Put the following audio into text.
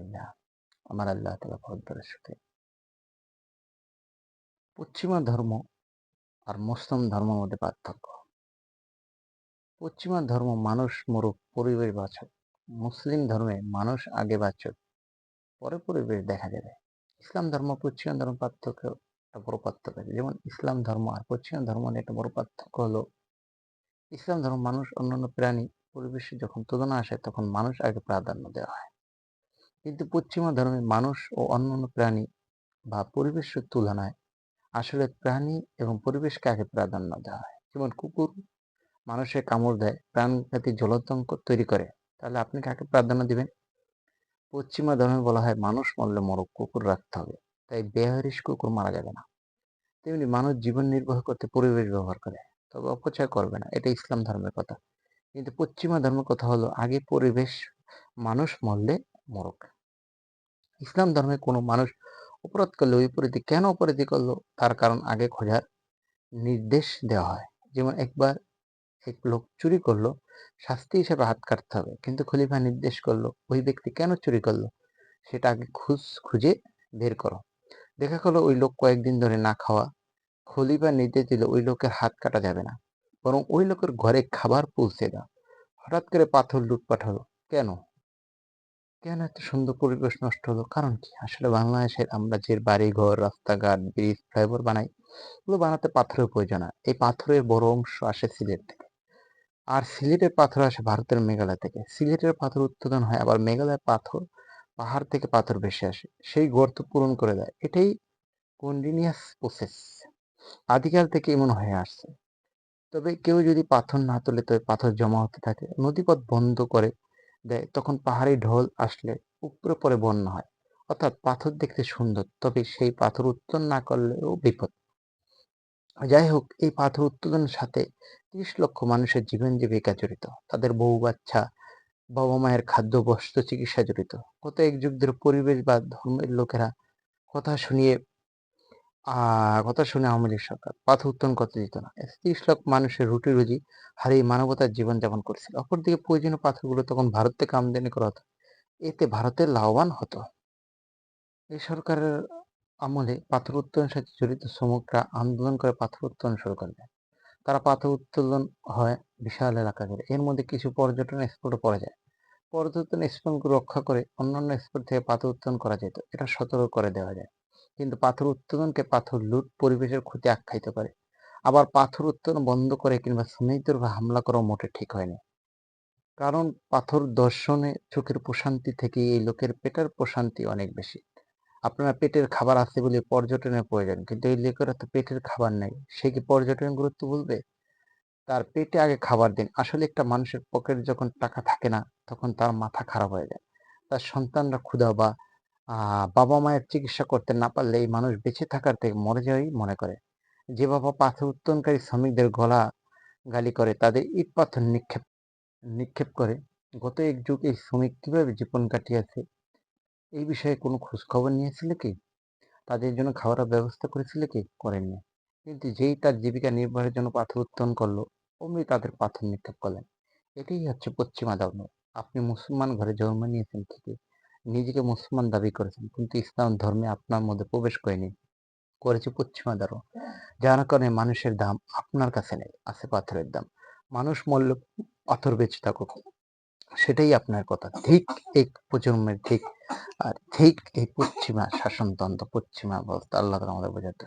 আলহামদুলিল্লাহ। আমার আল্লাহ তাআলা বহুত বড় শুকরিয়া। পশ্চিমা ধর্ম আর মুসলিম ধর্মের মধ্যে পার্থক্য। পশ্চিমা ধর্ম মানুষ মরুক, পরিবেশ বাঁচুক। মুসলিম ধর্মে মানুষ আগে বাঁচুক, পরে পরিবেশ দেখা যাবে। ইসলাম ধর্ম, পশ্চিমা ধর্ম পার্থক্য, একটা বড় পার্থক্য আছে। যেমন ইসলাম ধর্ম আর পশ্চিমা ধর্ম নিয়ে একটা বড় পার্থক্য হলো, ইসলাম ধর্ম মানুষ অন্যান্য প্রাণী পরিবেশে যখন তুলনা আসে তখন মানুষ আগে প্রাধান্য দেওয়া হয়। কিন্তু পশ্চিমা ধর্মে মানুষ ও অন্যান্য প্রাণী বা পরিবেশের তুলনায় আসলে প্রাণী এবং পরিবেশকে আগে প্রাধান্য দেওয়া হয়। যেমন কুকুর মানুষের কামড় দেয়, প্রাণঘাতী জলাতঙ্ক তৈরি করে, তাহলে আপনি কাকে প্রাধান্য দিবেন? পশ্চিমা ধর্মে বলা হয় মানুষ মরলে মরক, কুকুর রাখতে হবে, তাই বেহারিস কুকুর মারা যাবে না। তেমনি মানুষ জীবন নির্বাহ করতে পরিবেশ ব্যবহার করে, তবে অপচয় করবে না, এটা ইসলাম ধর্মের কথা। কিন্তু পশ্চিমা ধর্মের কথা হলো আগে পরিবেশ, মানুষ মরলে মরক। ইসলাম ধর্মে কোনো মানুষ অপরাধ করলে বিপরীতে কেন অপরাধী করলো তার কারণ আগে খোঁজার নির্দেশ দেওয়া হয়। যেমন একবার এক লোক চুরি করলো, শাস্তি হিসেবে হাত কাটতে হবে, কিন্তু খলিফা নির্দেশ করলো ওই ব্যক্তি কেন চুরি করলো সেটা আগে খুঁজে বের করো। দেখা গেলো ওই লোক কয়েকদিন ধরে না খাওয়া, খলিফা নির্দেশ দিল ওই লোকের হাত কাটা যাবে না, বরং ওই লোকের ঘরে খাবার পৌঁছে দাও। হঠাৎ করে পাথর লুটপাট হলো, কেন? কেন এত সুন্দর পরিবেশ নষ্ট হলো? কারণ কি? আসলে বাংলাদেশের আমরা যে বাড়ি ঘর, রাস্তাঘাট, ব্রিজ, ফ্লাইওভার বানাই, এগুলো বানাতে পাথরের প্রয়োজন হয়। এই পাথরের বড় অংশ আসে সিলেট থেকে, আর সিলেটের পাথর আসে ভারতের মেঘালয় থেকে। সিলেটের পাথর উৎপাদন হয়, আবার মেঘালয়ের পাথর পাহাড় থেকে পাথর ভেসে আসে, সেই গর্ত পূরণ করে দেয়। এটাই কন্টিনিউয়াস প্রসেস, আদিকাল থেকে এমন হয়ে আসছে। তবে কেউ যদি পাথর না তোলে, তবে পাথর জমা হতে থাকে, নদীপথ বন্ধ করে দেয়, তখন পাহাড়ি ঢল আসলে উপরে পরে বন্যা হয়। অর্থাৎ পাথর দেখতে সুন্দর, তবে সেই পাথর উত্তোলন না করলেও বিপদ। যাই হোক, এই পাথর উত্তোলনের সাথে 30 লক্ষ মানুষের জীবন জীবিকা জড়িত, তাদের বউ বাচ্চা, বাবা মায়ের খাদ্য, বস্ত্র, চিকিৎসা জড়িত। গত এক যুগ ধরে পরিবেশ বা ধর্মের লোকেরা কথা শুনিয়ে কথা শুনে আওয়ামী লীগ সরকার পাথর উত্তোলন করতে দিত না। 30 লক্ষ মানুষের রুটি রুজি হারিয়ে মানবতার জীবনযাপন করছিল। অপরদিকে প্রয়োজনীয় পাথরগুলো তখন ভারত থেকে আমদানি করা হতো, এতে ভারতের লাভবান হতো। এই সরকারের আমলে পাথর উত্তোলনের সাথে জড়িত শ্রমিকরা আন্দোলন করে পাথর উত্তোলন শুরু করে দেয়। তারা পাথর উত্তোলন হয় বিশাল এলাকা জুড়ে, এর মধ্যে কিছু পর্যটন স্পটও পড়ে যায়। পর্যটন স্পটগুলো রক্ষা করে অন্যান্য স্পট থেকে পাথর উত্তোলন করা যেত, এটা সতর্ক করে দেওয়া যায়। কিন্তু পাথর উত্তোলনকে পাথর লুট, পরিবেশের ক্ষতি আখ্যায়িত করে। আবার পাথর উত্তোলন বন্ধ করে কিংবা শ্রমিকদের উপর হামলা করা মোটে ঠিক হয়নি। কারণ পাথর দর্শনে চোখের প্রশান্তি থেকে এই লোকের পেটের প্রশান্তি অনেক বেশি। আপনার পেটের খাবার আছে বলে পর্যটনের প্রয়োজন, কিন্তু এই লোকের তো পেটের খাবার নেই, সে কি পর্যটন গুরুত্ব বলবে? তার পেটে আগে খাবার দিন। আসলে একটা মানুষের পকেটে যখন টাকা থাকে না, তখন তার মাথা খারাপ হয়ে যায়। তার সন্তানরা ক্ষুধা বা বাবা মায়ের চিকিৎসা করতে না পারলে এই মানুষ বেঁচে থাকার থেকে মরে যাওয়াই মনে করে। যে বাবা পাথর উত্তোলনকারী শ্রমিকদের গলা গালি করে, তাদের ইট পাথর নিক্ষেপ করে, গত এক যুগ এই শ্রমিক কিভাবে জীবন কাটিয়েছে এই বিষয়ে কোনো খোঁজ খবর নিয়েছিল কি? তাদের জন্য খাওয়ার ব্যবস্থা করেছিল কি? করেননি। কিন্তু যেই তার জীবিকা নির্বাহের জন্য পাথর উত্তোলন করলো, অমনি তাদের পাথর নিক্ষেপ করলেন। এটাই হচ্ছে পশ্চিমা ধর্ম। আপনি মুসলমান ঘরে জন্ম নিয়েছেন ঠিকই, নিজেকে মুসলমান দাবি করেছেন, কিন্তু ইসলাম ধর্মে আপনার মধ্যে প্রবেশ করেছে পশ্চিমা ধর্ম। যার কারণে মানুষের দাম আপনার কাছে নেই, আছে পাথরের দাম। মানুষ মূল্য পাথর বেঁচে থাকুক, সেটাই আপনার কথা। ঠিক এই প্রজন্মের ঠিক, আর ঠিক এই পশ্চিমা শাসনতন্ত্র, পশ্চিমা ব্যবস্থা। আল্লাহ তাআলা আমাদের বোঝাতে